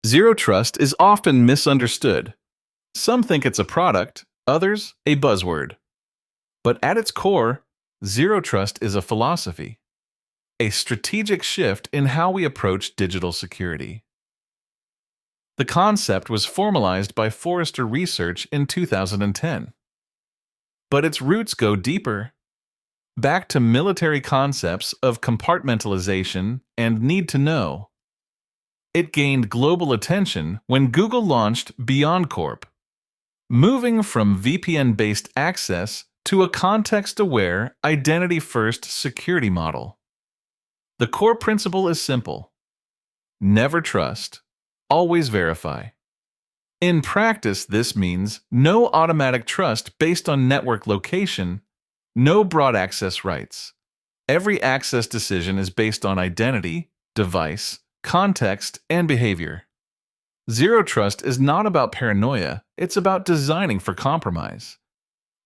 Zero trust is often misunderstood. Some think it's a product, others a buzzword. But at its core, zero trust is a philosophy, a strategic shift in how we approach digital security. The concept was formalized by Forrester Research in 2010. But its roots go deeper, back to military concepts of compartmentalization and need to know. It gained global attention when Google launched BeyondCorp, moving from VPN-based access to a context-aware, identity-first security model. The core principle is simple: never trust, always verify. In practice, this means no automatic trust based on network location, no broad access rights. Every access decision is based on identity, device, context, and behavior. Zero trust is not about paranoia, it's about designing for compromise.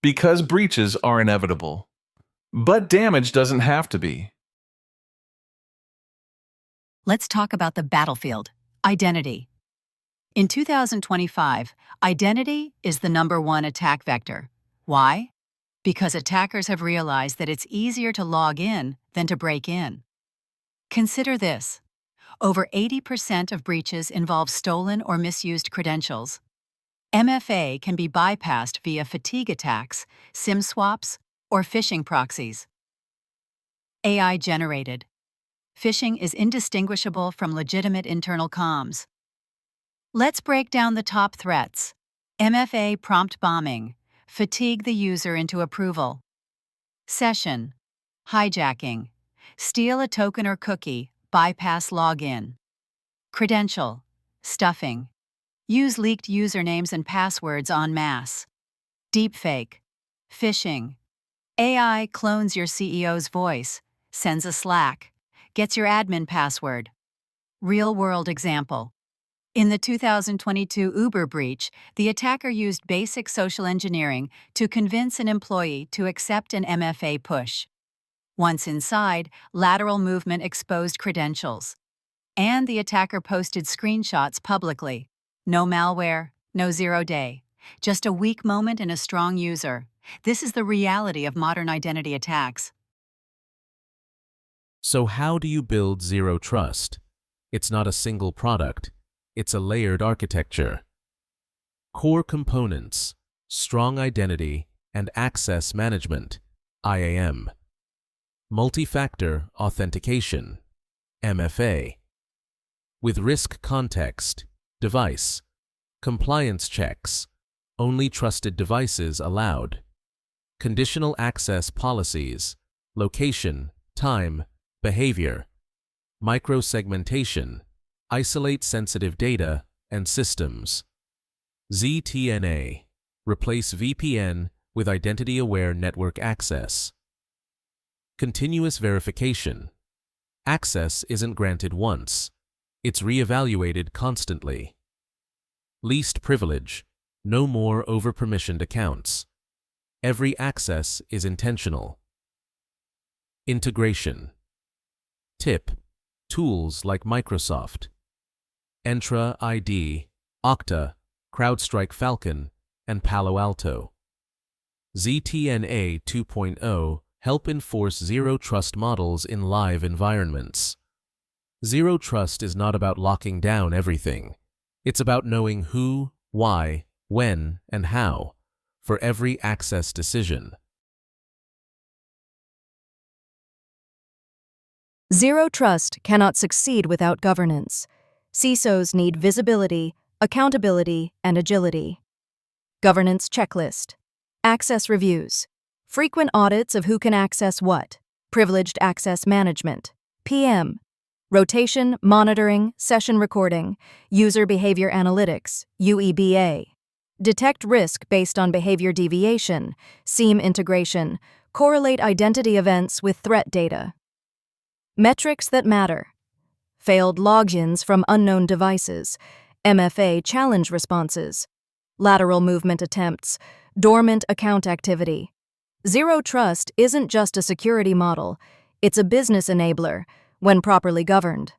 Because breaches are inevitable. But damage doesn't have to be. Let's talk about the battlefield, identity. In 2025, identity is the #1 attack vector. Why? Because attackers have realized that it's easier to log in than to break in. Consider this. Over 80% of breaches involve stolen or misused credentials. MFA can be bypassed via fatigue attacks, SIM swaps, or phishing proxies. AI-generated. Phishing is indistinguishable from legitimate internal comms. Let's break down the top threats. MFA prompt bombing. Fatigue the user into approval. Session hijacking. Steal a token or cookie, bypass login. Credential stuffing. Use leaked usernames and passwords en masse. Deepfake phishing. AI clones your CEO's voice, sends a Slack, gets your admin password. Real-world example. In the 2022 Uber breach, the attacker used basic social engineering to convince an employee to accept an MFA push. Once inside, lateral movement exposed credentials. And the attacker posted screenshots publicly. No malware, no zero-day. Just a weak moment and a strong user. This is the reality of modern identity attacks. So how do you build zero trust? It's not a single product. It's a layered architecture. Core components: strong identity and access management, IAM. Multi-factor authentication, MFA. With risk context, device. Compliance checks, only trusted devices allowed. Conditional access policies, location, time, behavior. Microsegmentation, isolate sensitive data and systems. ZTNA, replace VPN with identity-aware network access. Continuous verification. Access isn't granted once. It's reevaluated constantly. Least privilege. No more over-permissioned accounts. Every access is intentional. Integration. Tip. Tools like Microsoft, Entra ID, Okta, CrowdStrike Falcon, and Palo Alto. ZTNA 2.0 help enforce zero-trust models in live environments. Zero trust is not about locking down everything. It's about knowing who, why, when, and how for every access decision. Zero trust cannot succeed without governance. CISOs need visibility, accountability, and agility. Governance checklist. Access reviews. Frequent audits of who can access what. Privileged access management. PM. Rotation, monitoring, session recording, user behavior analytics, UEBA. Detect risk based on behavior deviation, SIEM integration, correlate identity events with threat data. Metrics that matter. Failed logins from unknown devices, MFA challenge responses, lateral movement attempts, dormant account activity. Zero trust isn't just a security model, it's a business enabler when properly governed.